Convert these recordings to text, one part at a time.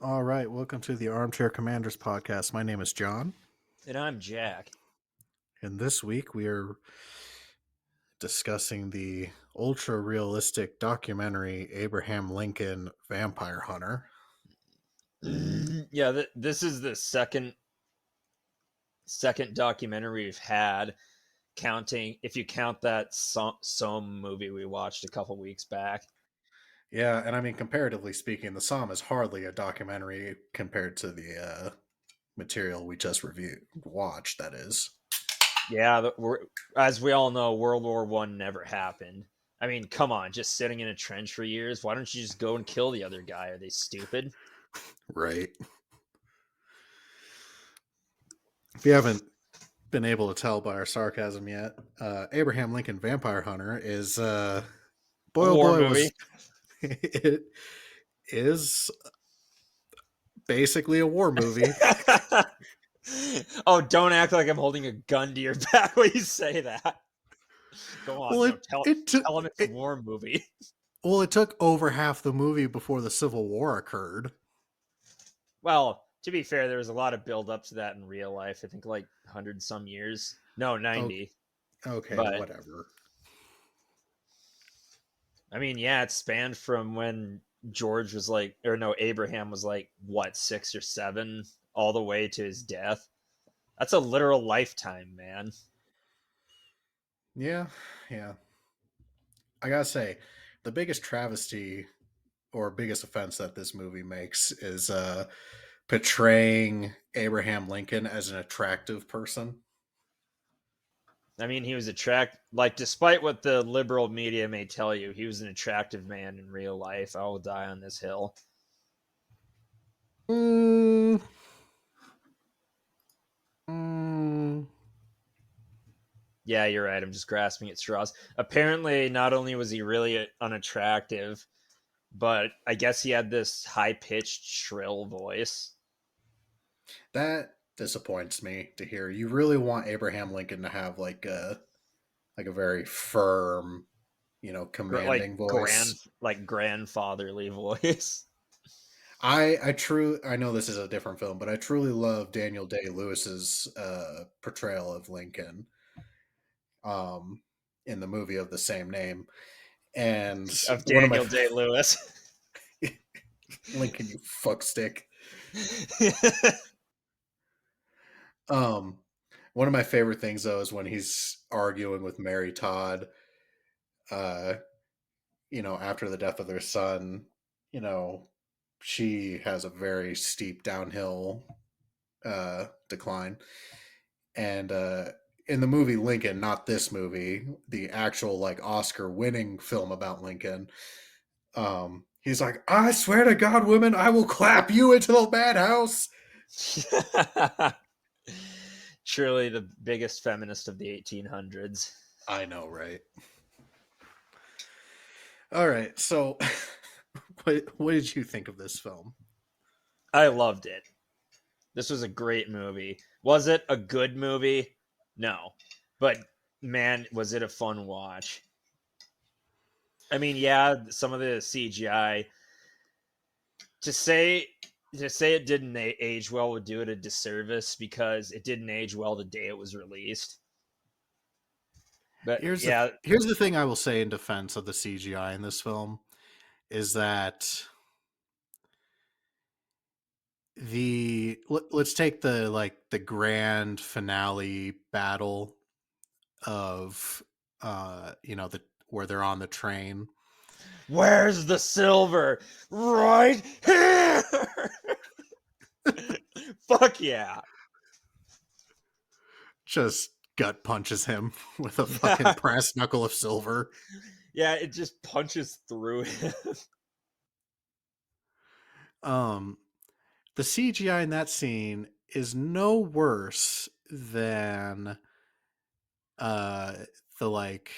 All right, welcome to the Armchair Commanders podcast. My name is John, And I'm Jack. and this week we are discussing the ultra realistic documentary Abraham Lincoln Vampire Hunter. Yeah, this is the second documentary we've had, counting if you count that Somme movie we watched a couple weeks back. Yeah, and I mean, comparatively speaking, the Psalm is hardly a documentary compared to the material we just watched, that is. Yeah, as we all know, World War One never happened. I mean, come on, just sitting in a trench for years. Why don't you just go and kill the other guy? Are they stupid? Right. If you haven't been able to tell by our sarcasm yet, Abraham Lincoln Vampire Hunter is A boy oh war boy movie. was it is basically a war movie. Oh, don't act like I'm holding a gun to your back when you say that. Go on, Well, no, tell it took tell him it's a war movie. it took over half the movie before the Civil War occurred. Well, to be fair, there was a lot of build up to that in real life. I think like 100 some years. No, Oh, 90. okay, But whatever. I mean, yeah, it spanned from when George was like, or no, Abraham was like, what, 6 or 7, all the way to his death. That's a literal lifetime, man. Yeah, yeah. I gotta say, the biggest travesty or biggest offense that this movie makes is portraying Abraham Lincoln as an attractive person. I mean, he was like, despite what the liberal media may tell you, he was an attractive man in real life. I will die on this hill. Mm, mm, Yeah, you're right. I'm just grasping at straws. Apparently, not only was he really unattractive, but I guess he had this high pitched, shrill voice. that disappoints me to hear. You really want Abraham Lincoln to have like a very firm, Like commanding voice. grandfatherly voice. I know this is a different film, but I truly love Daniel Day Lewis's portrayal of Lincoln um, in the movie of the same name. And Of one of my Daniel Day Lewis. Lincoln, you fuckstick. Um, one of my favorite things though is when he's arguing with Mary Todd, uh, after the death of their son, you know, she has a very steep downhill decline. And in the movie Lincoln, not this movie, the actual like Oscar winning film about Lincoln, he's like, I swear to God, women, I will clap you into the madhouse. Truly the biggest feminist of the 1800s. I know, right? All right, so what did you think of this film? I loved it. This was a great movie. Was it a good movie? No. But man, was it a fun watch. I mean, yeah, some of the CGI to say it didn't age well would do it a disservice because it didn't age well the day it was released. But yeah, Here's the thing I will say in defense of the CGI in this film is that let's take the grand finale battle of the where they're on the train. where's the silver? Right here. Fuck yeah. Just gut punches him with a fucking brass knuckle of silver. Yeah, it just punches through him. Um, the CGI in that scene is no worse than uh the like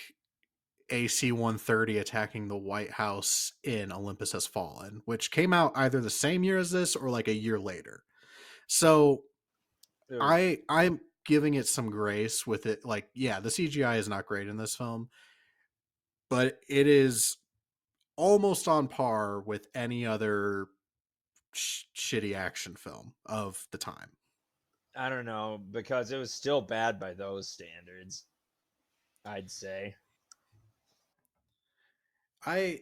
AC-130 attacking the White House in Olympus Has Fallen, which came out either the same year as this or like a year later. So I'm giving it some grace with it. Like, yeah, the CGI is not great in this film, but it is almost on par with any other shitty action film of the time. I don't know, because it was still bad by those standards, I'd say. I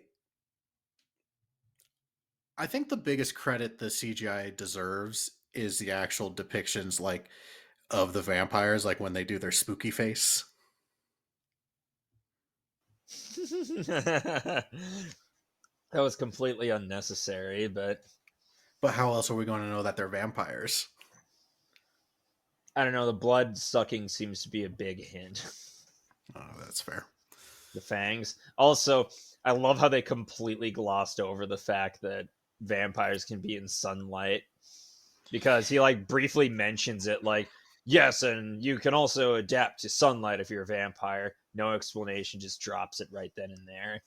I think the biggest credit the CGI deserves is the actual depictions, like, of the vampires, like when they do their spooky face. That was completely unnecessary, but But how else are we going to know that they're vampires? I don't know. The blood sucking seems to be a big hint. Oh, that's fair. The fangs. Also, I love how they completely glossed over the fact that vampires can be in sunlight, because he like briefly mentions it, like, yes, and you can also adapt to sunlight if you're a vampire. No explanation, just drops it right then and there.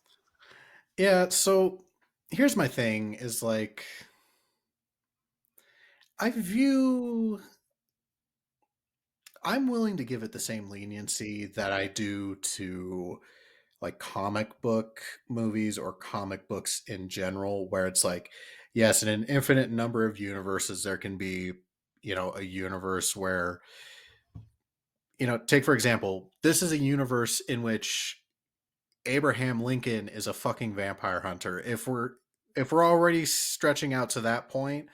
Yeah, so here's my thing is like I view I'm willing to give it the same leniency that I do to like comic book movies or comic books in general, where it's like, yes, in an infinite number of universes, there can be, a universe where, take for example, this is a universe in which Abraham Lincoln is a fucking vampire hunter. If we're already stretching out to that point,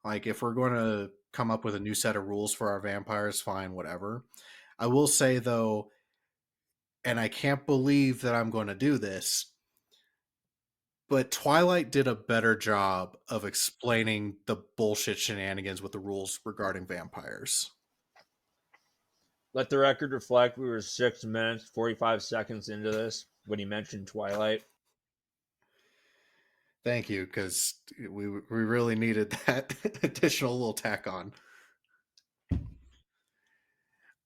like if we're going to come up with a new set of rules for our vampires, fine, whatever. I will say though, and I can't believe that I'm going to do this, but Twilight did a better job of explaining the bullshit shenanigans with the rules regarding vampires. Let the record reflect we were 6 minutes, 45 seconds into this when he mentioned Twilight. Thank you, because we really needed that additional little tack on.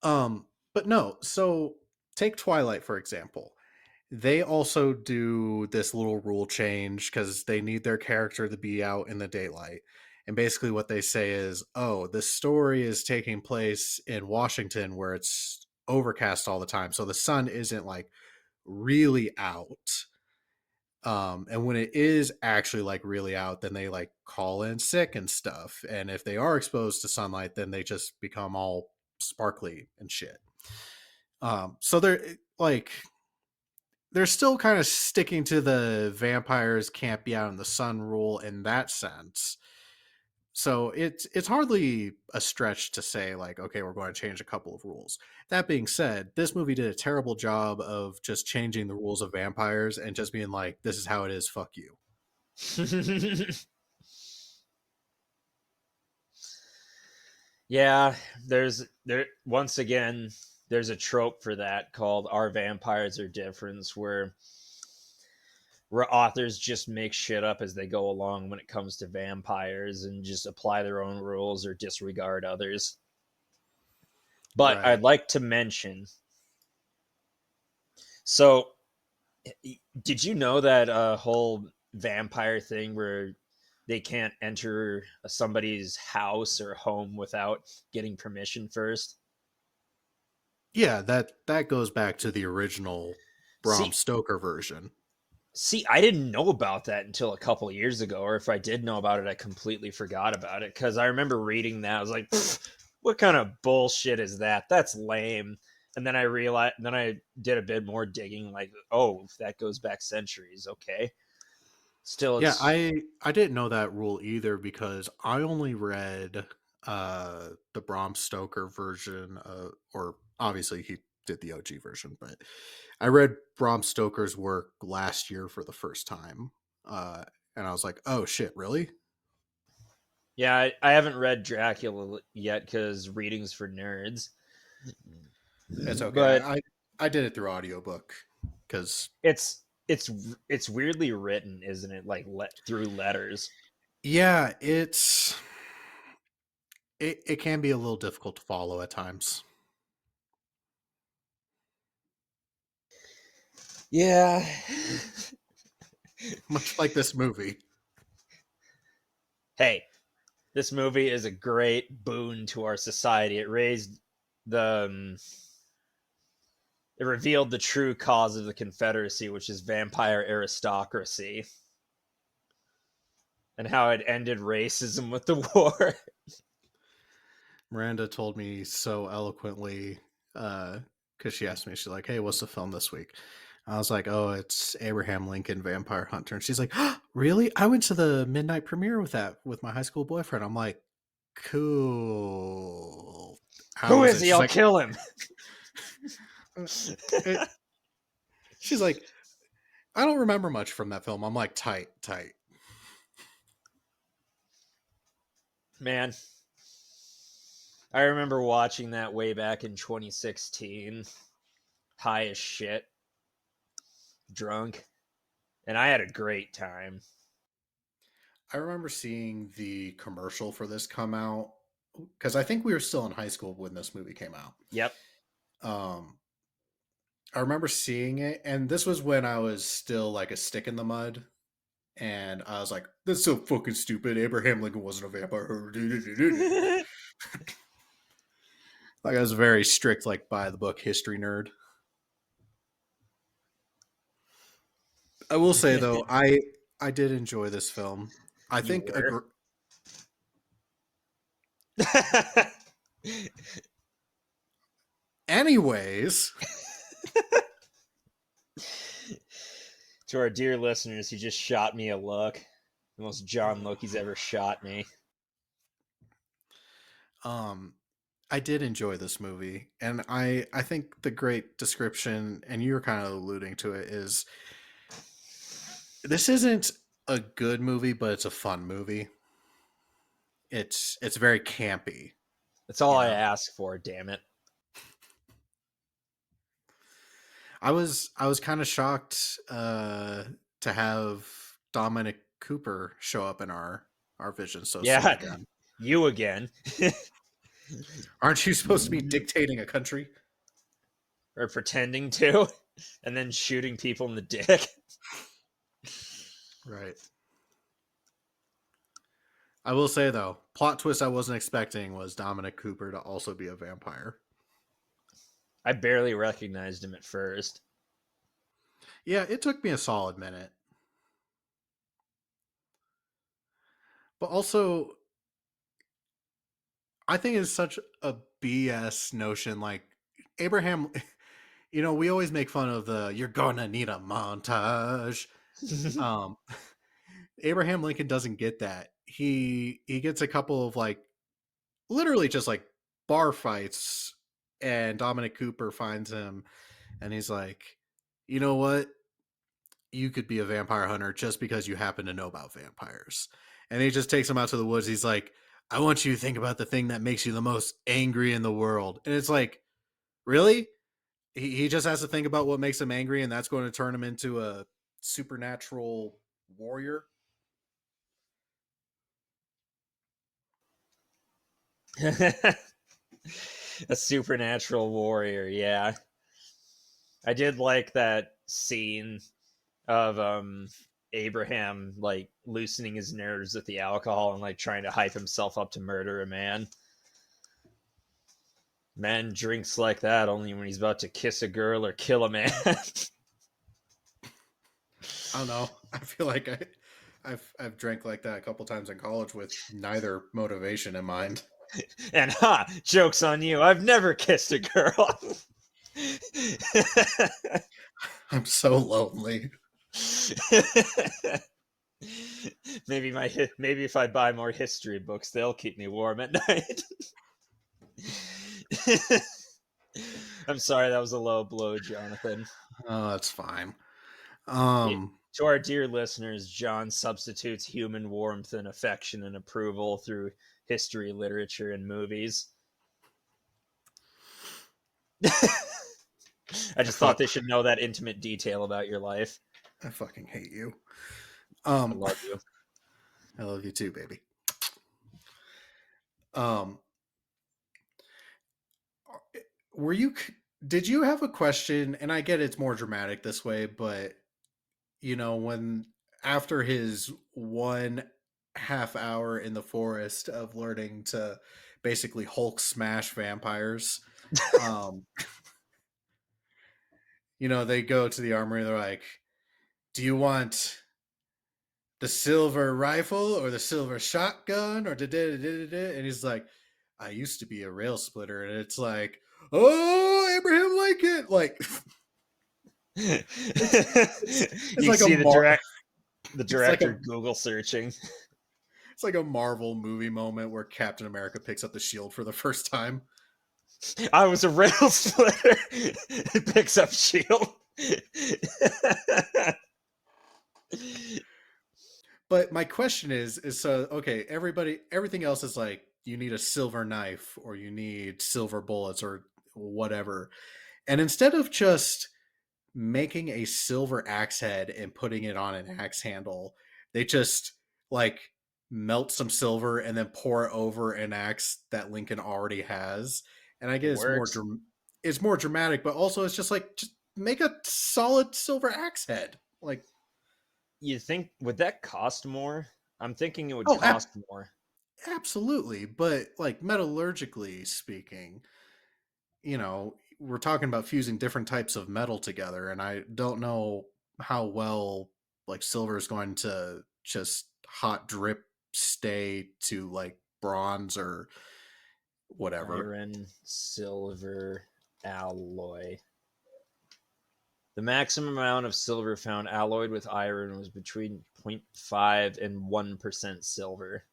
But no, so take Twilight for example. They also do this little rule change because they need their character to be out in the daylight. And basically, what they say is, oh, this story is taking place in Washington where it's overcast all the time. So the sun isn't like really out. And when it is actually like really out, then they like call in sick and stuff. And if they are exposed to sunlight, then they just become all sparkly and shit. So they're still kind of sticking to the vampires can't be out in the sun rule in that sense. So it's hardly a stretch to say like, okay, we're going to change a couple of rules. That being said, this movie did a terrible job of just changing the rules of vampires and just being like, this is how it is, fuck you. Yeah, there once again there's a trope for that called "Our vampires are different," where authors just make shit up as they go along when it comes to vampires and just apply their own rules or disregard others. But Right. I'd like to mention, so did you know that whole vampire thing where they can't enter somebody's house or home without getting permission first? Yeah, that goes back to the original Bram See, Stoker version. I didn't know about that until a couple of years ago, or if I did know about it, I completely forgot about it because I remember reading that. I was like, "What kind of bullshit is that? That's lame." And then I realized, then I did a bit more digging, like, "Oh, that goes back centuries." Okay, still, Yeah, it's I didn't know that rule either because I only read the Bram Stoker version or obviously he did the OG version, but I read Bram Stoker's work last year for the first time. Uh and I was like, "Oh shit, really?" yeah. I haven't read Dracula yet because readings for nerds, It's okay. but I did it through audiobook cuz it's it's weirdly written, isn't it? Like through letters. yeah, it can be a little difficult to follow at times, Yeah. much like this movie. Hey, this movie is a great boon to our society. It raised the it revealed the true cause of the Confederacy, which is vampire aristocracy. and how it ended racism with the war. Miranda told me so eloquently because she asked me, she's like, "Hey, what's the film this week?" I was like, "Oh, it's Abraham Lincoln Vampire Hunter." And she's like, oh, "Really? I went to the midnight premiere with that with my high school boyfriend." I'm like, "Cool. How Who was is it?" he? She's I'll like, kill him. uh, it, she's like, "I don't remember much from that film." I'm like, "Tight, tight." Man, I remember watching that way back in 2016, high as shit, drunk, and I had a great time. I remember seeing the commercial for this come out because I think we were still in high school when this movie came out. Yep. Um, I remember seeing it, and this was when I was still like a stick in the mud, and I was like, "That's so fucking stupid. Abraham Lincoln wasn't a vampire." Like I was a very strict, like by the book history nerd. I will say though, I did enjoy this film. I You think were. anyways. To our dear listeners, he just shot me a look. The most John look he's ever shot me. Um, I did enjoy this movie, and I think the great description, and you were kind of alluding to it, is this isn't a good movie, but it's a fun movie. It's very campy, That's all you I know. ask for, damn it. I was kind of shocked to have Dominic Cooper show up in our vision so soon Yeah, again. you again. Aren't you supposed to be dictating a country? Or pretending to, and then shooting people in the dick. Right. I will say though, plot twist I wasn't expecting was Dominic Cooper to also be a vampire. I barely recognized him at first. Yeah, it took me a solid minute. But also, I think it's such a BS notion. Like, Abraham, we always make fun of the "you're gonna need a montage." Um, Abraham Lincoln doesn't get that. He gets a couple of like literally just like bar fights, and Dominic Cooper finds him, and he's like, "You know what? You could be a vampire hunter just because you happen to know about vampires." And he just takes him out to the woods. He's like, "I want you to think about the thing that makes you the most angry in the world." And it's like, really? He just has to think about what makes him angry, and that's going to turn him into a supernatural warrior. A supernatural warrior, yeah. I did like that scene of Abraham like loosening his nerves with the alcohol and like trying to hype himself up to murder a man. Man drinks like that only when he's about to kiss a girl or kill a man. I don't know. I feel like I've drank like that a couple times in college with neither motivation in mind. And joke's on you. I've never kissed a girl. I'm so lonely. Maybe if I buy more history books, they'll keep me warm at night. I'm sorry, that was a low blow, Jonathan. Oh, that's fine. Yeah. Um, To our dear listeners, John substitutes human warmth and affection and approval through history, literature, and movies. I I just thought fuck, they should know that intimate detail about your life. I fucking hate you. I love you. I love you too, baby. Um, were you? Did you have a question? And I get it's more dramatic this way, but when after his 1.5 hour in the forest of learning to basically Hulk smash vampires, um, they go to the armory. They're like, "Do you want the silver rifle or the silver shotgun or da da da da da, and he's like, I used to be a rail splitter, and it's like, oh, Abraham Lincoln, like it's it's You like a see the it's like director a Google searching. it's like a Marvel movie moment where Captain America picks up the shield for the first time. I was a rail splitter. It picks up shield. But my question is so okay, everything else is like you need a silver knife or you need silver bullets or whatever. And instead of just making a silver axe head and putting it on an axe handle, they just like melt some silver and then pour it over an axe that Lincoln already has. And I It guess works. it's more dramatic, but also it's just like just make a solid silver axe head. Like You think would that cost more? I'm thinking it would oh, cost more. absolutely, but like metallurgically speaking, we're talking about fusing different types of metal together, and I don't know how well like silver is going to just hot drip stay to like bronze or whatever. Iron silver alloy. The maximum amount of silver found alloyed with iron was between 0.5 and 1% silver.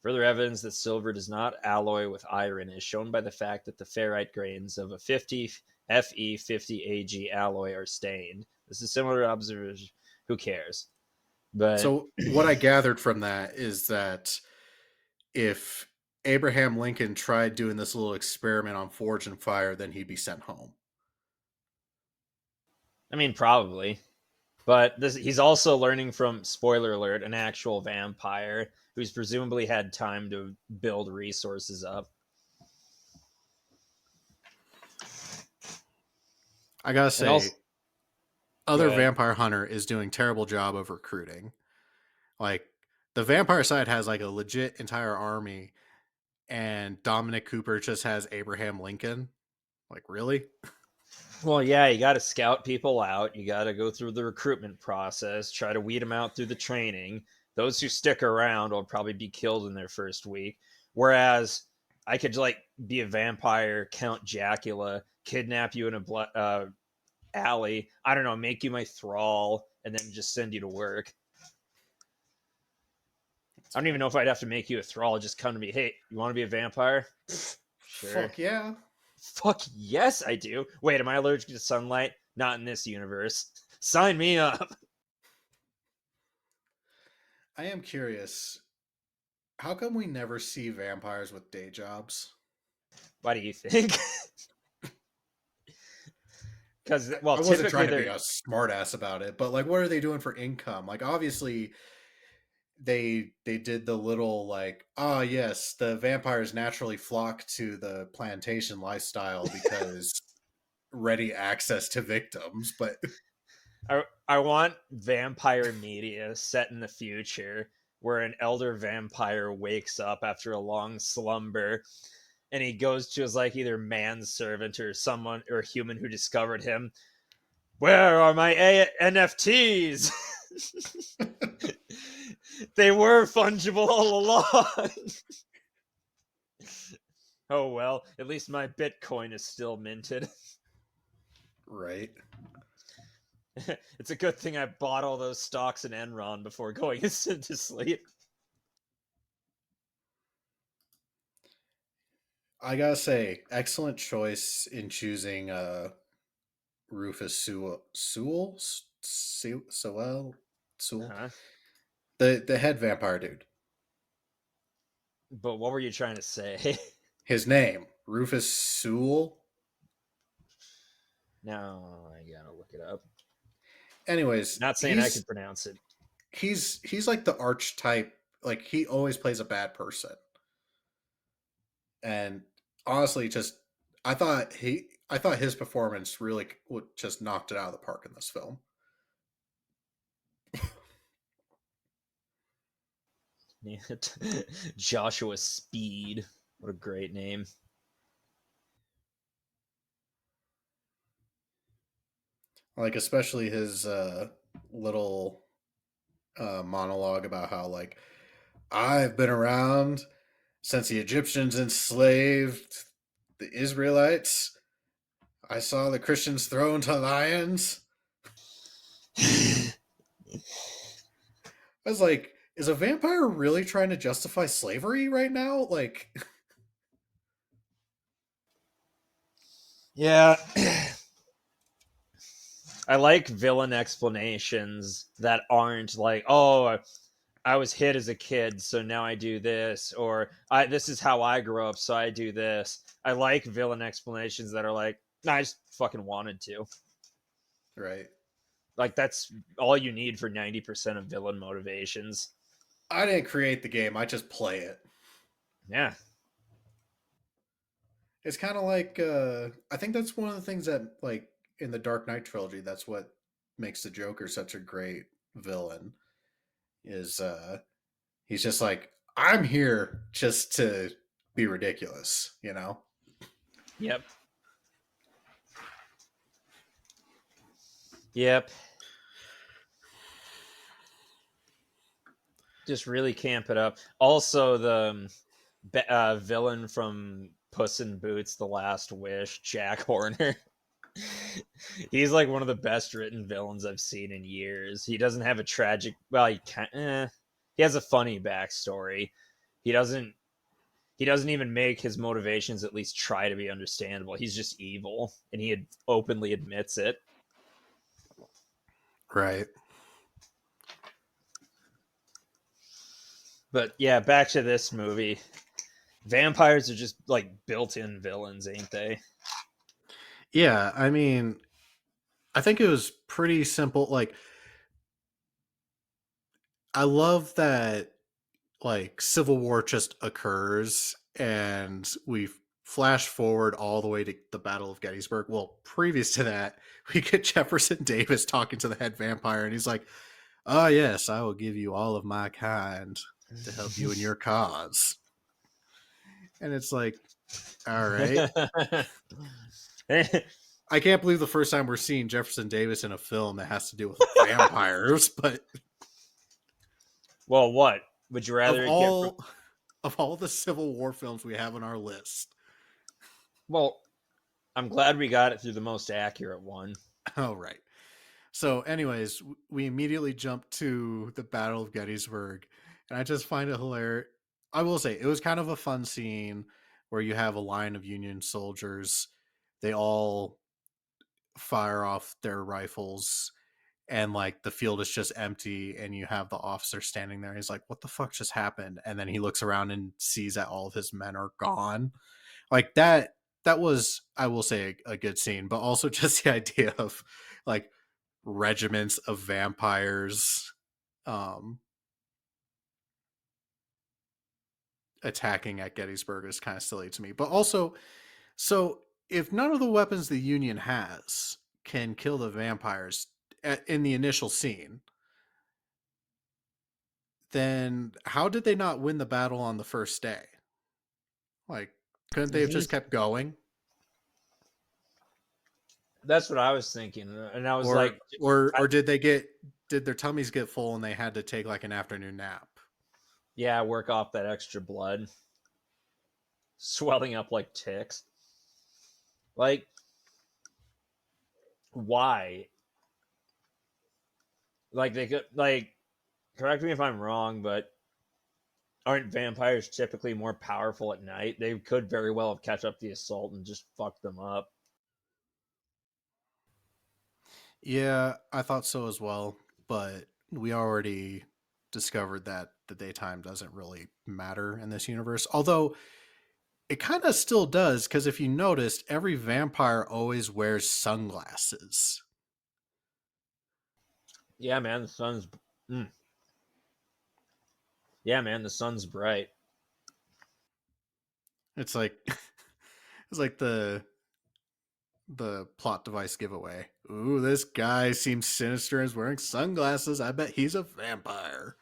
Further evidence that silver does not alloy with iron is shown by the fact that the ferrite grains of a 50 Fe50Ag alloy are stained. This is similar to observation. Who cares? But So what I gathered from that is that if Abraham Lincoln tried doing this little experiment on Forge and Fire, then he'd be sent home. I mean, probably. But he's also learning from, spoiler alert, an actual vampire who's presumably had time to build resources up. I gotta And also, say, go other ahead. vampire hunter is doing terrible job of recruiting. Like the vampire side has like a legit entire army, and Dominic Cooper just has Abraham Lincoln. Like really? Well, yeah, you got to scout people out. You got to go through the recruitment process, try to weed them out through the training. Those who stick around will probably be killed in their first week. Whereas I could like be a vampire, Count Jacula, kidnap you in a alley. I don't know, make you my thrall, and then just send you to work. I don't even know if I'd have to make you a thrall. Just come to me. Hey, you want to be a vampire? Sure. Fuck yeah! Fuck yes, I do. Wait, am I allergic to sunlight? Not in this universe. Sign me up. I am curious. How come we never see vampires with day jobs? Why do you think? Because, well, I wasn't typically trying to be they're. a smartass about it, but like, what are they doing for income? Like, obviously, they did the little like, ah, yes, the vampires naturally flock to the plantation lifestyle because ready access to victims, but I want vampire media set in the future where an elder vampire wakes up after a long slumber and he goes to his like either manservant or someone or human who discovered him. Where are my NFTs? They were fungible all along. Oh well, at least my Bitcoin is still minted. right. It's a good thing I bought all those stocks in Enron before going to sleep. I gotta say, excellent choice in choosing Rufus Sewell, Huh? the head vampire dude. But what were you trying to say? His name, Rufus Sewell. Now I gotta look it up. Anyways, Not saying I could pronounce it. he's like the archetype. Like he always plays a bad person, and honestly, just I thought his performance really would just knocked it out of the park in this film. Joshua Speed. What a great name. Like especially his little monologue about how like I've been around since the Egyptians enslaved the Israelites. I saw the Christians thrown to lions. I was like, is a vampire really trying to justify slavery right now? Like, Yeah. I like villain explanations that aren't like, oh, I was hit as a kid, so now I do this, or I this is how I grew up, so I do this. I like villain explanations that are like, nah, I just fucking wanted to. right. Like that's all you need for 90% of villain motivations. I didn't create the game, I just play it. Yeah. It's kind of like I think that's one of the things that like in the Dark Knight trilogy, that's what makes the Joker such a great villain is he's just like I'm here just to be ridiculous, you know? Yep. Yep. Just really camp it up. Also, the villain from Puss in Boots: The Last Wish, Jack Horner. He's like one of the best written villains I've seen in years. He doesn't have a tragic. Well, he can. He has a funny backstory. He doesn't. He doesn't even make his motivations at least try to be understandable. He's just evil, and he openly admits it. Right. But yeah, back to this movie. Vampires are just like built-in villains, ain't they? Yeah, I mean, I think it was pretty simple. Like, I love that like Civil War just occurs and we flash forward all the way to the Battle of Gettysburg. Well, previous to that, we get Jefferson Davis talking to the head vampire, and he's like, "Oh yes, I will give you all of my kind to help you in your cause." And it's like, all right. I can't believe the first time we're seeing Jefferson Davis in a film that has to do with vampires, but Well, what would you of rather it get from? all of all the Civil War films we have on our list, Well, I'm glad we got it through the most accurate one. oh right. So, anyways, we immediately jump to the Battle of Gettysburg, and I just find it hilarious. I will say it was kind of a fun scene where you have a line of Union soldiers. They all fire off their rifles, and like the field is just empty, and you have the officer standing there. And he's like, "What the fuck just happened?" And then he looks around and sees that all of his men are gone. Like that. That was, I will say, a good scene, but also just the idea of like regiments of vampires um attacking at Gettysburg is kind of silly to me. But also, so if none of the weapons the Union has can kill the vampires in the initial scene, then how did they not win the battle on the first day? Like, couldn't they have just kept going? That's what I was thinking, and I was Or like, or did their tummies get full and they had to take like an afternoon nap? yeah, work off that extra blood, swelling up like ticks. Like, why? Like they could like correct me if I'm wrong, but aren't vampires typically more powerful at night? They could very well have kept up the assault and just fucked them up. Yeah, I thought so as well, but we already discovered that the daytime doesn't really matter in this universe. Although it kind of still does, because if you noticed, every vampire always wears sunglasses. Yeah, man, the sun's. Mm, yeah, man, the sun's bright. It's like it's like the plot device giveaway. Ooh, this guy seems sinister and is wearing sunglasses. I bet he's a vampire.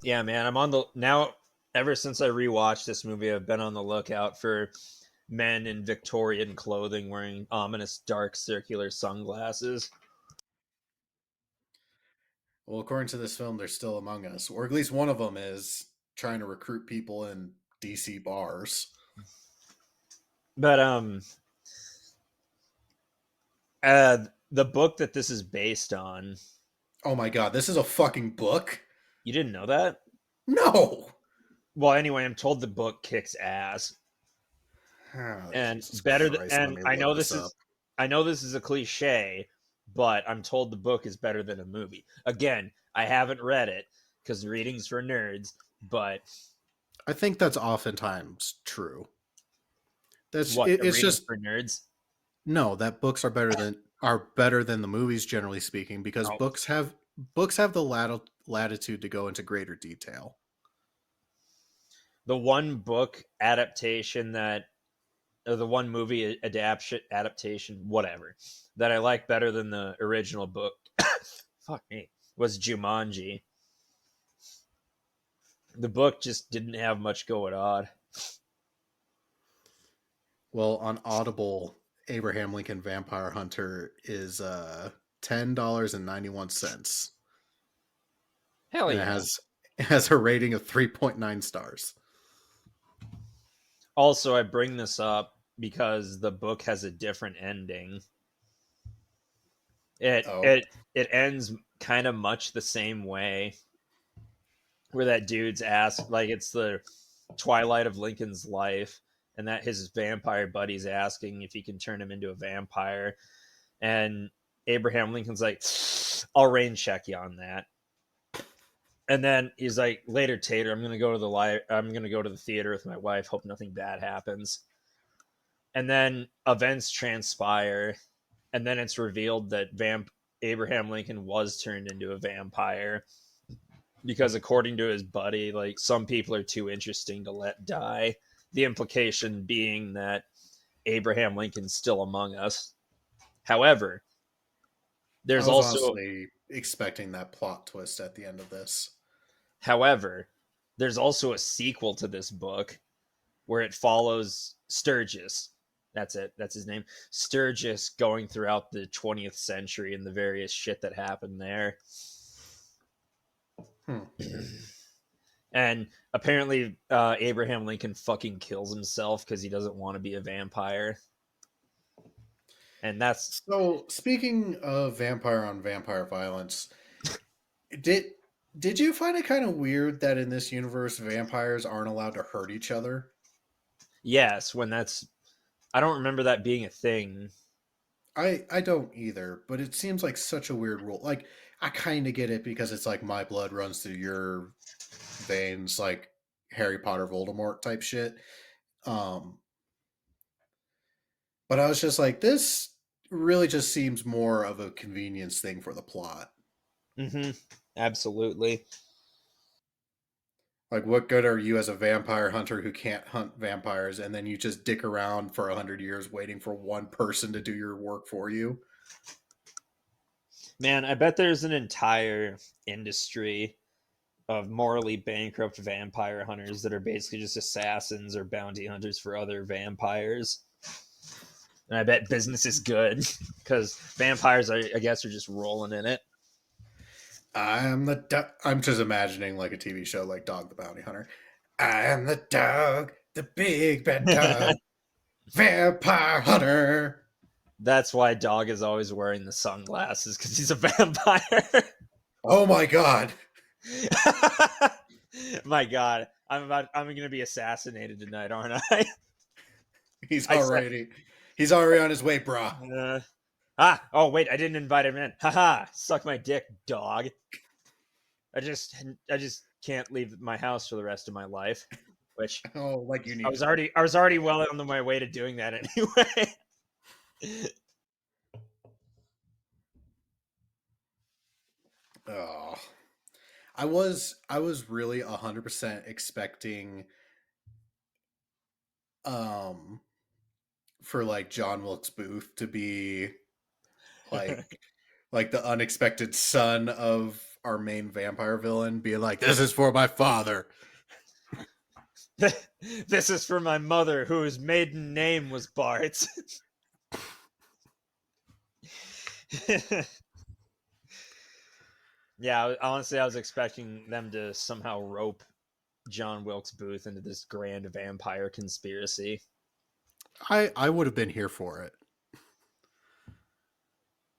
Yeah, man, I'm on the now. Ever since I rewatched this movie, I've been on the lookout for men in Victorian clothing wearing ominous dark circular sunglasses. Well, according to this film, they're still among us, or at least one of them is trying to recruit people in DC bars. But the book that this is based on, Oh my god, this is a fucking book? you didn't know that? No! Well, anyway, I'm told the book kicks ass. Oh, And Jesus better than, Christ, let and me look this up. I know this is a cliche, but I'm told the book is better than a movie. Again, I haven't read it because reading's for nerds, but I think that's oftentimes true. what, the It's reading's just for nerds? no, that books are better than the movies, generally speaking, because Oh, books have the latitude to go into greater detail. the one book adaptation that, or the one movie adaptation, whatever, that I like better than the original book, fuck me, was Jumanji. The book just didn't have much going on. Well, on Audible, Abraham Lincoln Vampire Hunter is $10.91, Hell and yeah. it has a rating of 3.9 stars. Also, I bring this up because the book has a different ending. It Oh, it it ends kind of much the same way, where that dude's asked, like, it's the twilight of Lincoln's life, and that his vampire buddy's asking if he can turn him into a vampire, and Abraham Lincoln's like, "I'll rain check you on that." And then he's like, "Later, Tater, I'm gonna go to the theater with my wife. Hope nothing bad happens." And then events transpire, and then it's revealed that Abraham Lincoln was turned into a vampire because, according to his buddy, like, some people are too interesting to let die. The implication being that Abraham Lincoln's still among us. However, I there's was also honestly expecting that plot twist at the end of this. however, there's also a sequel to this book where it follows Sturgis. That's it. That's his name. Sturgis going throughout the 20th century and the various shit that happened there. Hmm. And apparently, Abraham Lincoln fucking kills himself because he doesn't want to be a vampire. And that's, So, speaking of vampire on vampire violence, did did you find it kind of weird that in this universe vampires aren't allowed to hurt each other? yes, when that's, I don't remember that being a thing. I don't either, but it seems like such a weird rule. Like I kind of get it because it's like my blood runs through your veins, like Harry Potter Voldemort type shit. Um, but I was just like, this really just seems more of a convenience thing for the plot. Mm-hmm. Absolutely. Like, what good are you as a vampire hunter who can't hunt vampires, and then you just dick around for 100 years waiting for one person to do your work for you? Man, I bet there's an entire industry of morally bankrupt vampire hunters that are basically just assassins or bounty hunters for other vampires. And I bet business is good because vampires, I guess, are just rolling in it. I'm just imagining like a TV show like Dog the Bounty Hunter. I am the dog, the big bad dog, vampire hunter. That's why Dog is always wearing the sunglasses because he's a vampire. Oh my god, My God, I'm gonna be assassinated tonight, aren't I? he's I said, already he's already on his way, brah. oh wait, I didn't invite him in. Haha, suck my dick, dog. I just can't leave my house for the rest of my life, which Oh, like you I need was to. already well on my way to doing that anyway. Oh, I was really 100% expecting um for like John Wilkes Booth to be like the unexpected son of our main vampire villain, being like, "This is for my father." This is for my mother, whose maiden name was Bart. Yeah, honestly, I was expecting them to somehow rope John Wilkes Booth into this grand vampire conspiracy. I would have been here for it.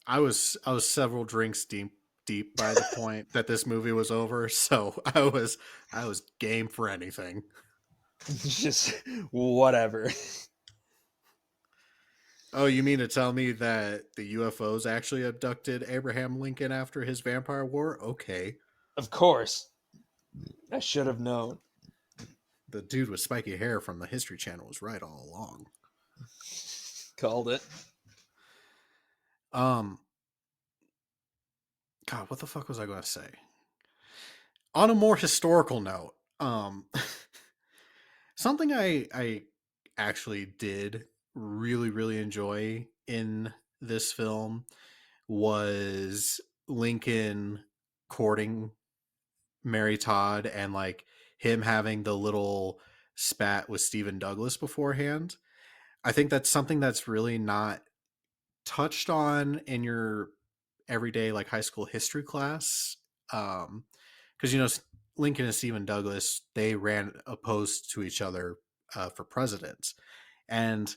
I was several drinks deep by the point that this movie was over, so I was game for anything. Just whatever. Oh, you mean to tell me that the UFOs actually abducted Abraham Lincoln after his vampire war? Okay. Of course. I should have known. The dude with spiky hair from the History Channel was right all along. Called it. Um God, what the fuck was I going to say? On a more historical note, something I actually did really enjoy in this film was Lincoln courting Mary Todd and like him having the little spat with Stephen Douglas beforehand. I think that's something that's really not touched on in your everyday like high school history class. Because Lincoln and Stephen Douglas, they ran opposed to each other for president, and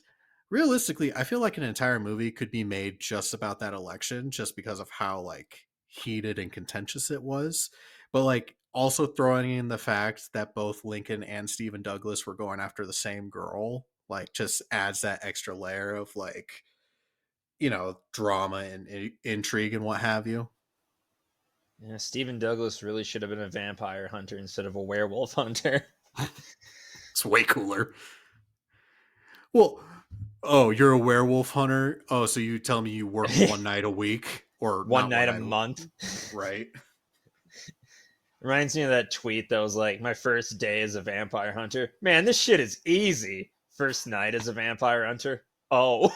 realistically, I feel like an entire movie could be made just about that election, just because of how like heated and contentious it was. But like also throwing in the fact that both Lincoln and Stephen Douglas were going after the same girl, like just adds that extra layer of like drama and intrigue and what have you. Yeah, Stephen Douglas really should have been a vampire hunter instead of a werewolf hunter. It's way cooler. Well, oh, you're a werewolf hunter. Oh, so you tell me you work one night a week, or One not one night a night, month. right? Reminds me of that tweet that was like, my first day as a vampire hunter. Man, this shit is easy. First night as a vampire hunter. Oh.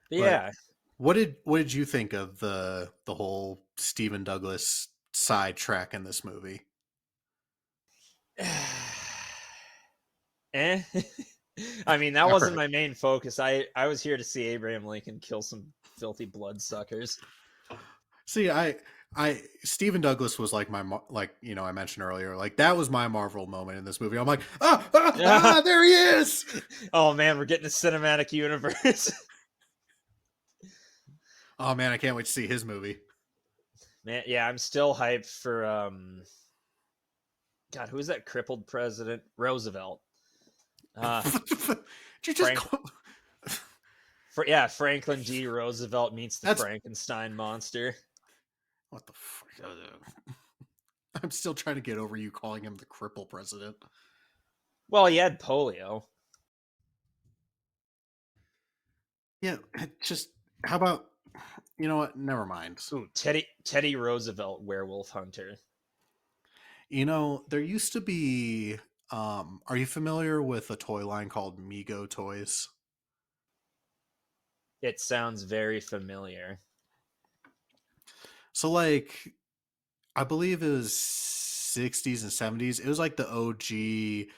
But Yeah. what did you think of the whole Stephen Douglas sidetrack in this movie? Eh. I mean, that All wasn't right. my main focus. I was here to see Abraham Lincoln kill some filthy bloodsuckers. See, I Stephen Douglas was like like I mentioned earlier, like that was my Marvel moment in this movie. I'm like, there he is. Oh man, we're getting a cinematic universe. Oh man, I can't wait to see his movie. Man, yeah, I'm still hyped for God, who's that crippled president? Roosevelt. Uh Did you just Frank call? yeah, Franklin D. Roosevelt meets the That's Frankenstein monster. what the fuck. I'm still trying to get over you calling him the cripple president. Well, he had polio. Yeah, just how about you know what? Never mind. Ooh, Teddy Roosevelt, werewolf hunter. There used to be. Are you familiar with a toy line called Mego Toys? It sounds very familiar. So, like, I believe it was 60s and 70s. It was like the OG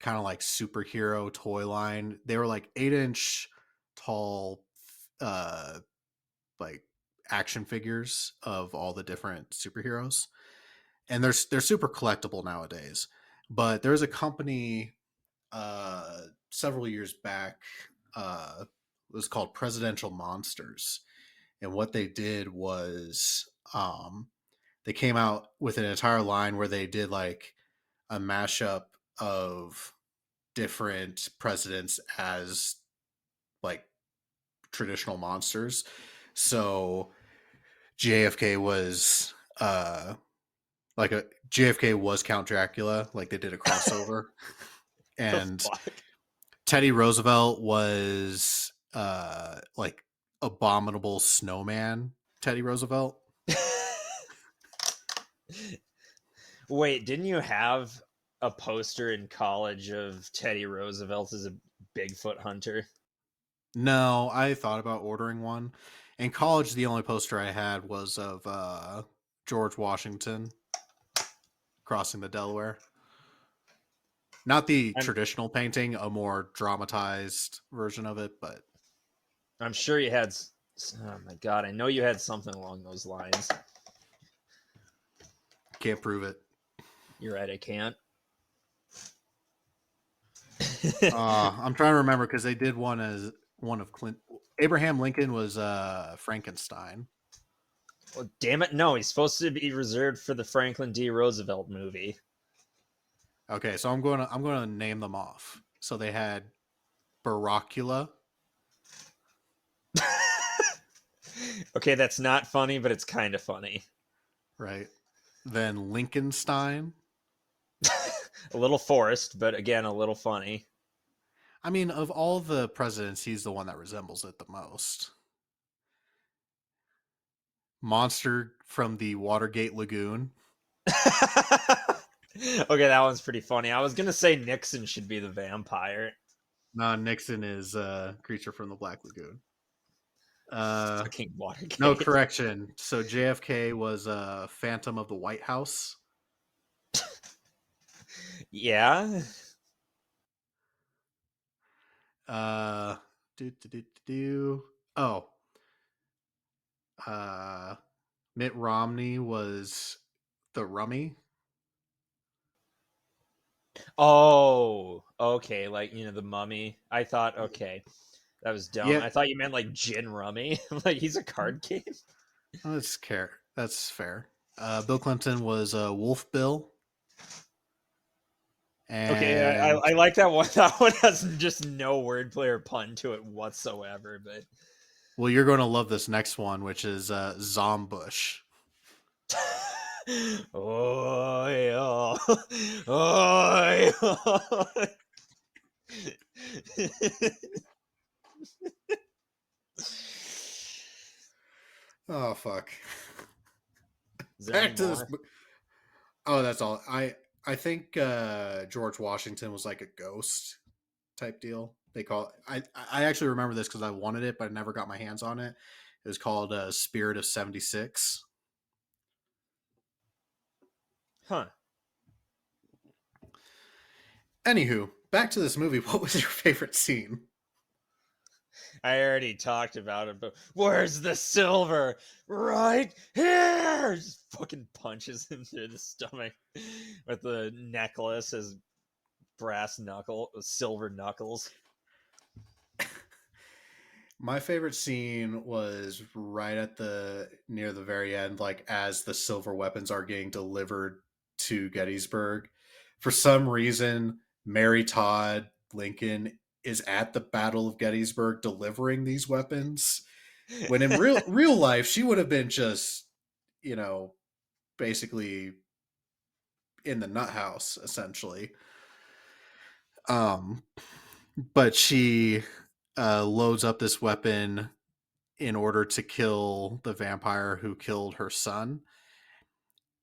kind of like superhero toy line. They were like 8-inch tall, uh, like action figures of all the different superheroes, and they're super collectible nowadays. But there's a company several years back. It was called Presidential Monsters, and what they did was they came out with an entire line where they did like a mashup of different presidents as like traditional monsters. So JFK was JFK was Count Dracula, like they did a crossover, The and fuck? Teddy Roosevelt was like abominable snowman Teddy Roosevelt. Wait, didn't you have a poster in college of Teddy Roosevelt as a Bigfoot hunter? No, I thought about ordering one. In college, the only poster I had was of George Washington crossing the Delaware. Not the I'm traditional painting, a more dramatized version of it, but I'm sure you had. Oh my god, I know you had something along those lines. can't prove it. You're right, I can't. I'm trying to remember because they did one as one of Clint. Abraham Lincoln was Frankenstein. Well, damn it, no, he's supposed to be reserved for the Franklin D. Roosevelt movie. Okay, so I'm going to name them off. So they had Baracula, Okay, that's not funny, but it's kind of funny. right? Then Lincolnstein. A little forced, but again, a little funny. I mean, of all the presidents, he's the one that resembles it the most. Monster from the Watergate Lagoon. Okay, that one's pretty funny. I was gonna say Nixon should be the vampire. No, Nixon is creature from the Black Lagoon. Uh, Fucking no Watergate. correction. So JFK was Phantom of the White House. Yeah. Uh, do. Oh, uh, Mitt Romney was the Rummy. Oh, okay. Like, the mummy. I thought, okay, that was dumb. Yeah, I thought you meant like gin rummy. Like, he's a card game. that's care. That's fair. Bill Clinton was Wolf Bill, Okay, I, and I like that one. That one has just no wordplay or pun to it whatsoever. But well, you're going to love this next one, which is Zombush. oh yeah, oh yeah. Oh fuck! Is there any Back to this. more? Oh, that's all. I think George Washington was like a ghost type deal. They call it, I actually remember this because I wanted it, but I never got my hands on it. It was called Spirit of '76. Huh? Anywho, back to this movie. What was your favorite scene? I already talked about it, but where's the silver? Right here! Just fucking punches him through the stomach with the necklace, his brass knuckle, silver knuckles. My favorite scene was right at the near the very end, like as the silver weapons are getting delivered to Gettysburg. For some reason, Mary Todd Lincoln is at the Battle of Gettysburg delivering these weapons. When in real life, she would have been just, you know, basically in the nut house, essentially. Um, but she loads up this weapon in order to kill the vampire who killed her son.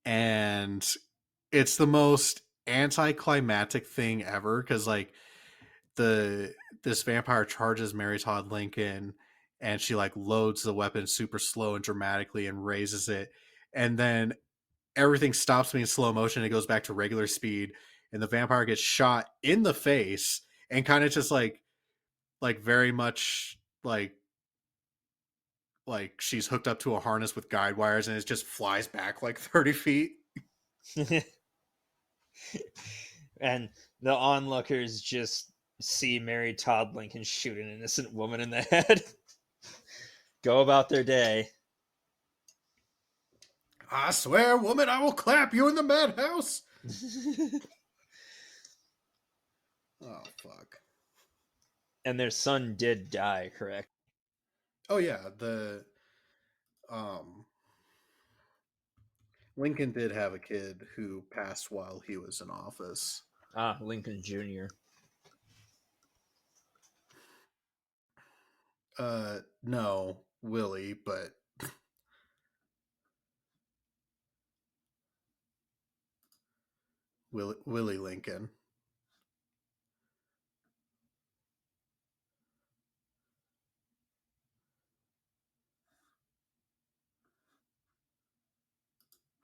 And it's the most anticlimactic thing ever because like the this vampire charges Mary Todd Lincoln and she like loads the weapon super slow and dramatically and raises it, and then everything stops being slow motion, it goes back to regular speed, and the vampire gets shot in the face and kind of just like very much like she's hooked up to a harness with guide wires and it just flies back like 30 feet. And the onlookers just see Mary Todd Lincoln shoot an innocent woman in the head. Go about their day. I swear, woman, I will clap you in the madhouse. Oh, fuck. And their son did die, correct? Oh, yeah. Um, Lincoln did have a kid who passed while he was in office. Ah, Lincoln Jr. No, Willie, but Willie Lincoln.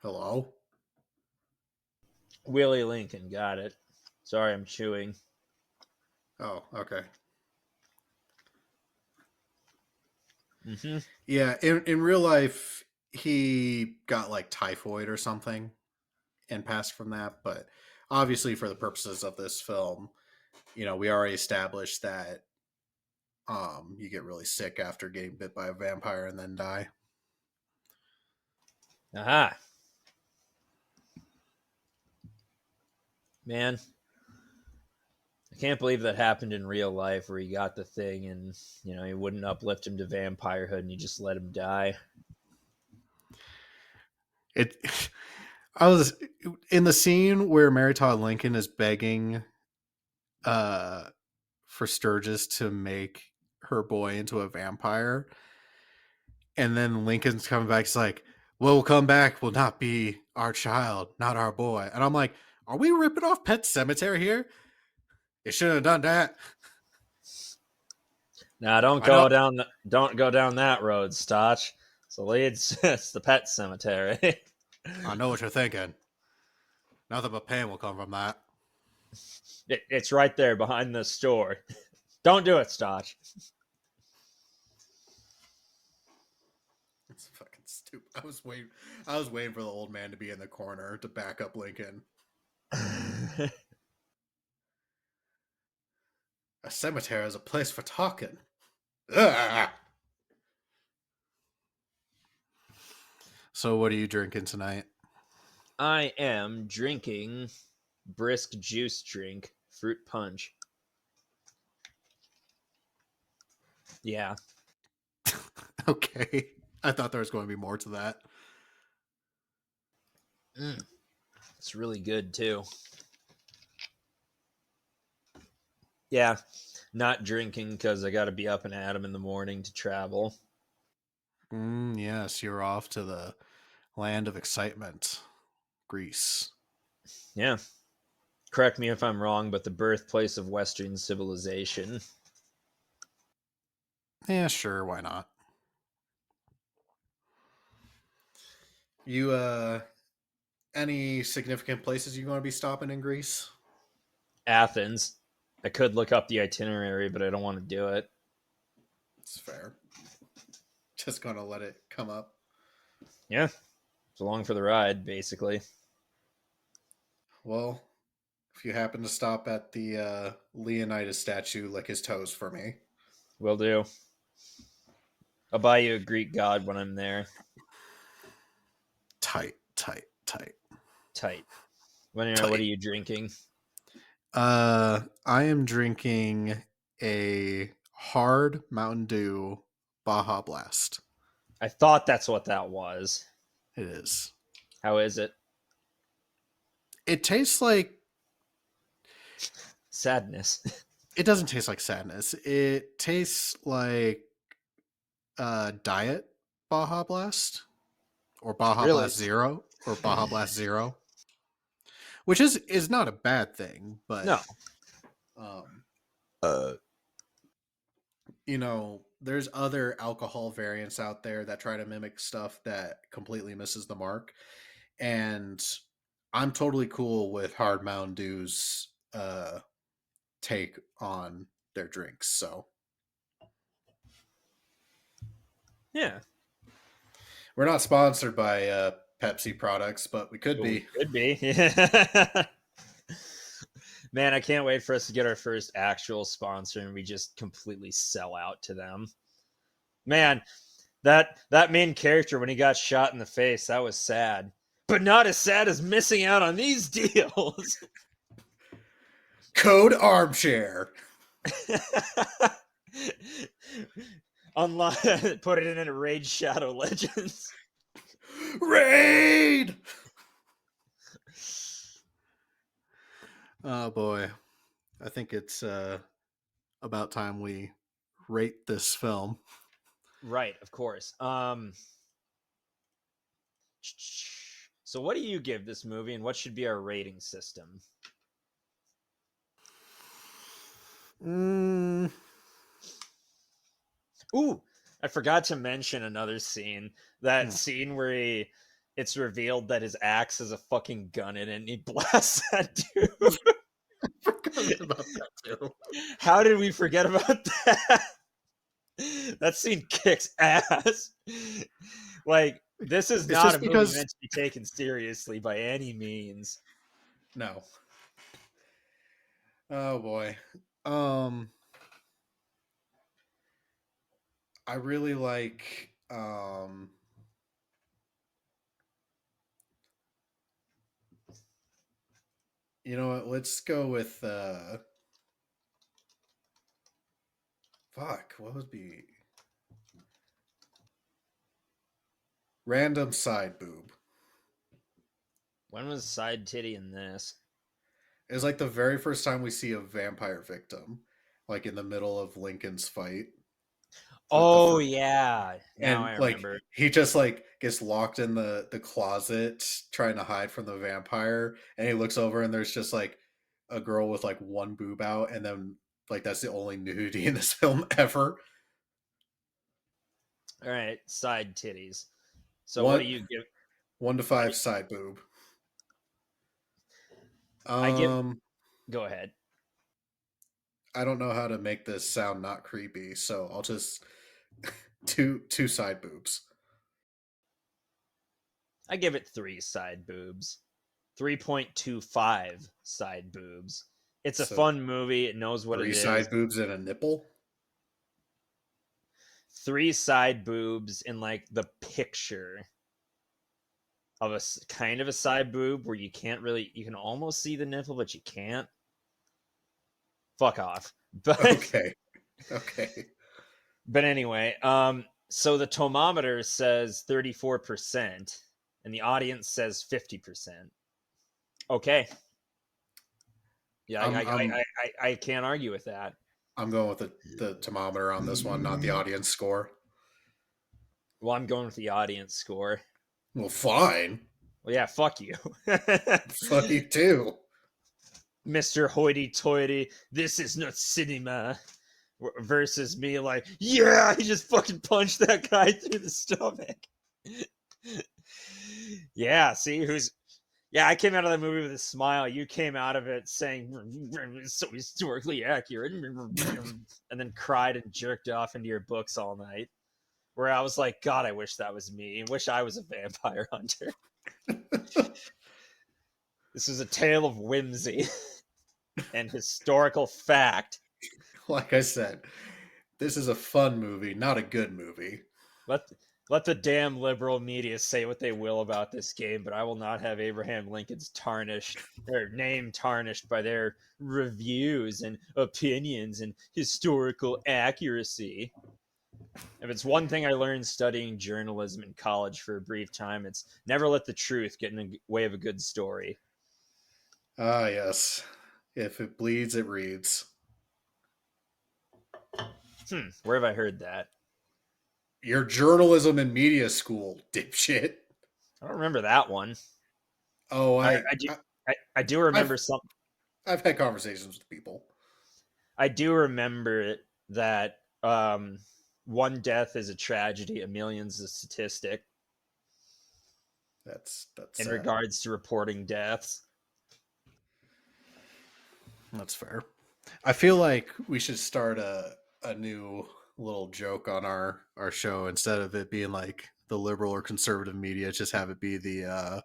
Hello? Willie Lincoln, got it. Sorry, I'm chewing. Oh, okay. Mm-hmm. Yeah, in real life, he got like typhoid or something and passed from that. But obviously, for the purposes of this film, we already established that you get really sick after getting bit by a vampire and then die. Aha. Man, I can't believe that happened in real life where he got the thing and, he wouldn't uplift him to vampirehood and you just let him die. It. I was in the scene where Mary Todd Lincoln is begging uh, for Sturgis to make her boy into a vampire, and then Lincoln's coming back. He's like, "What will come back will not be our child, not our boy." And I'm like, "Are we ripping off Pet Cemetery here? It shouldn't have done that." Now, don't I know. don't go down that road, Stotch. So leads it's the pet cemetery. I know what you're thinking. Nothing but pain will come from that. It's right there behind the store. Don't do it, Stotch. It's fucking stupid. I was waiting for the old man to be in the corner to back up Lincoln. A cemetery is a place for talking. Ugh. So, what are you drinking tonight? I am drinking brisk juice drink, fruit punch. Yeah. Okay. I thought there was going to be more to that. It's really good too. Yeah. Not drinking because I got to be up and at 'em in the morning to travel. Yes, you're off to the land of excitement, Greece. Yeah. Correct me if I'm wrong, but the birthplace of Western civilization. Yeah, sure, why not? You any significant places you going to be stopping in Greece? Athens. I could look up the itinerary, but I don't want to do it. It's fair. Just going to let it come up. Yeah. It's along for the ride, basically. Well, if you happen to stop at the Leonidas statue, lick his toes for me. Will do. I'll buy you a Greek god when I'm there. Tight, tight, tight, Tight. What are tight. you drinking? I am drinking a hard Mountain Dew Baja Blast. I thought that's what that was. It is. How is it? It tastes like. Sadness. It doesn't taste like sadness. It tastes like Diet Baja Blast or Baja Really? Blast Zero or Baja Blast Zero, which is not a bad thing, but No. um, there's other alcohol variants out there that try to mimic stuff that completely misses the mark, and I'm totally cool with Hard Mountain Dew's take on their drinks. So Yeah. we're not sponsored by Pepsi products, but we could But we be. could be. Man, I can't wait for us to get our first actual sponsor and we just completely sell out to them. Man, that main character when he got shot in the face, that was sad. But not as sad as missing out on these deals. Code Armchair. Unlock, put it in a Raid Shadow Legends. Raid. Oh boy, I think it's about time we rate this film. Right, of course. So what do you give this movie and what should be our rating system? Mm, Ooh, I forgot to mention another scene. That scene where it's revealed that his axe has a fucking gun in it and he blasts that dude. about that too. How did we forget about that? That scene kicks ass. Like, this is It's not a just movie because meant to be taken seriously by any means. no. Oh boy. Um, I really like. You know what? Let's go with. Fuck. What would be random side boob? When was Side Titty in this? It's like the very first time we see a vampire victim, like in the middle of Lincoln's fight with the Oh, first, yeah. Now and I like remember. he just like gets locked in the closet trying to hide from the vampire, and he looks over and there's just like a girl with like one boob out, and then like that's the only nudity in this film ever. All right, Side Titties. So what do One you give? one to What do five side boob. I give? Um, Go ahead. I don't know how to make this sound not creepy, so I'll just two side boobs. I give it 3 side boobs. 3.25 side boobs. It's a So fun movie. It knows what it three is. side boobs and a nipple. 3 side boobs in like the picture of a kind of a side boob where you can't really, you can almost see the nipple, but you can't. Fuck off. But Okay. Okay. but anyway, so the tomometer says 34% and the audience says 50%. Okay. Yeah, I'm I'm I can't argue with that. I'm going with the thermometer on this one, not the audience score. Well, I'm going with the audience score. Well, fine. Well, yeah, fuck you. Fuck you too. Mr. Hoity Toity, this is not cinema. Versus me, like, yeah, he just fucking punched that guy through the stomach. Yeah, see who's. Yeah, I came out of the movie with a smile. You came out of it saying it's so historically accurate, and then cried and jerked off into your books all night. Where I was like, God, I wish that was me. I wish I was a vampire hunter. This is a tale of whimsy and historical fact. Like I said, this is a fun movie, not a good movie. Let let the damn liberal media say what they will about this game, but I will not have Abraham Lincoln's tarnished their name tarnished by their reviews and opinions and historical accuracy. If it's one thing I learned studying journalism in college for a brief time, it's never let the truth get in the way of a good story. Ah, yes. If it bleeds, it reads. Where have I heard that? Your journalism and media school, dipshit. I don't remember that one. Oh, I do. I do remember I've some. I've had conversations with people. I do remember that one death is a tragedy, a million's a statistic That's in sad. regards to reporting deaths. That's fair. I feel like we should start a new little joke on our show instead of it being like the liberal or conservative media. Just have it be the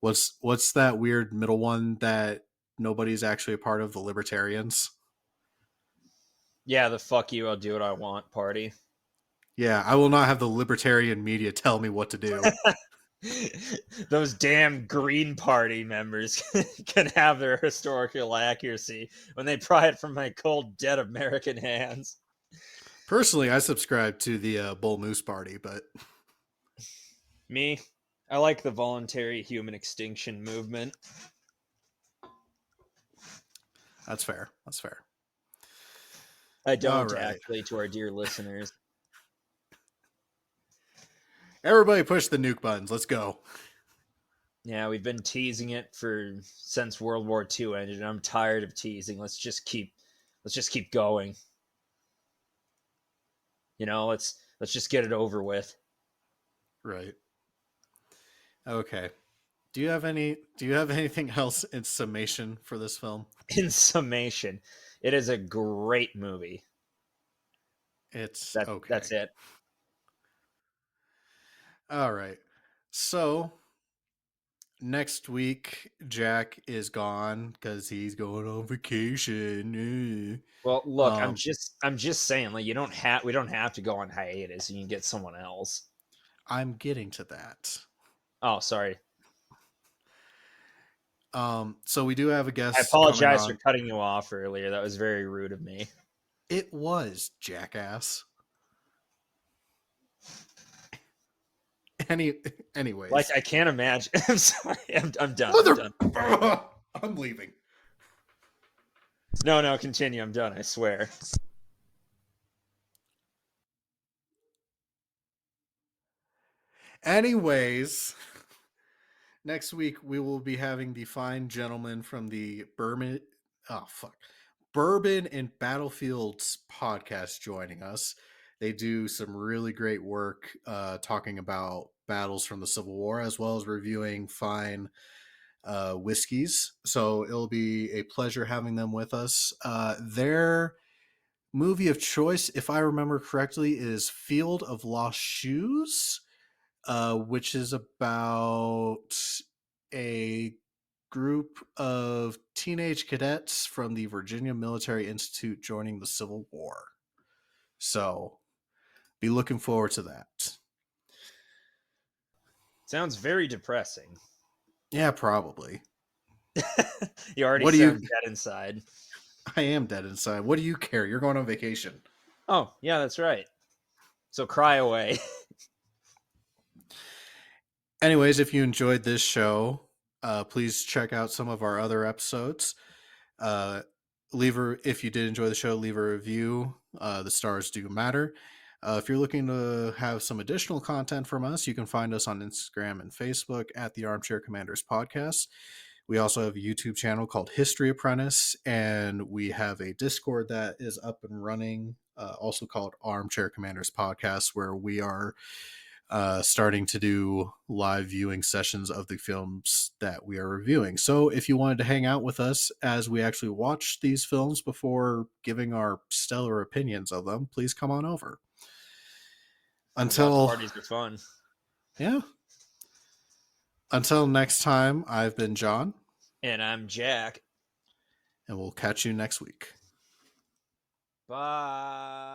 what's that weird middle one that nobody's actually a part of, the libertarians. Yeah, the fuck you, I'll do what I want party. Yeah, I will not have the libertarian media tell me what to do. Those damn Green Party members can have their historical accuracy when they pry it from my cold, dead American hands. Personally, I subscribe to the Bull Moose Party, but Me, I like the voluntary human extinction movement. that's fair. That's fair. I All don't right, actually, to our dear listeners. everybody, push the nuke buttons. Let's go. Yeah, we've been teasing it for since World War II ended, and I'm tired of teasing. Let's just keep going. You know, let's just get it over with. Right. Okay. Do you have anything else in summation for this film? In summation, it is a great movie. It's That's okay. it. All right. So next week, Jack is gone because he's going on vacation. Well, look, I'm Um, just saying, like, we don't have to go on hiatus. You can get someone else. I'm getting to that. Oh, sorry. So we do have a I guest coming apologize for on. cutting you off earlier. That was very rude of me. It was jackass. Any, Like, anyways, I can't imagine. I'm sorry. I'm done. I'm mother, done. I'm leaving. No, no, continue. I'm done. I swear. Anyways, next week we will be having the fine gentleman from the Bourbon and Battlefields podcast joining us. They do some really great work talking about battles from the Civil War as well as reviewing fine whiskeys. So it'll be a pleasure having them with us. Their movie of choice, if I remember correctly, is Field of Lost Shoes, which is about a group of teenage cadets from the Virginia Military Institute joining the Civil War. So be looking forward to that. Sounds very depressing. Yeah, probably. You already What do sound you? dead inside. I am dead inside. What do you care? You're going on vacation. Oh, yeah, that's right. So cry away. Anyways, if you enjoyed this show, please check out some of our other episodes. Uh, if you did enjoy the show, leave a review. The stars do matter. If you're looking to have some additional content from us, you can find us on Instagram and Facebook at the Armchair Commanders Podcast. We also have a YouTube channel called History Apprentice, and we have a Discord that is up and running, also called Armchair Commanders Podcast, where we are starting to do live viewing sessions of the films that we are reviewing. So if you wanted to hang out with us as we actually watch these films before giving our stellar opinions of them, please come on over. Watch Until, parties are fun. yeah, until next time, I've been John, And I'm Jack. and we'll catch you next week. Bye.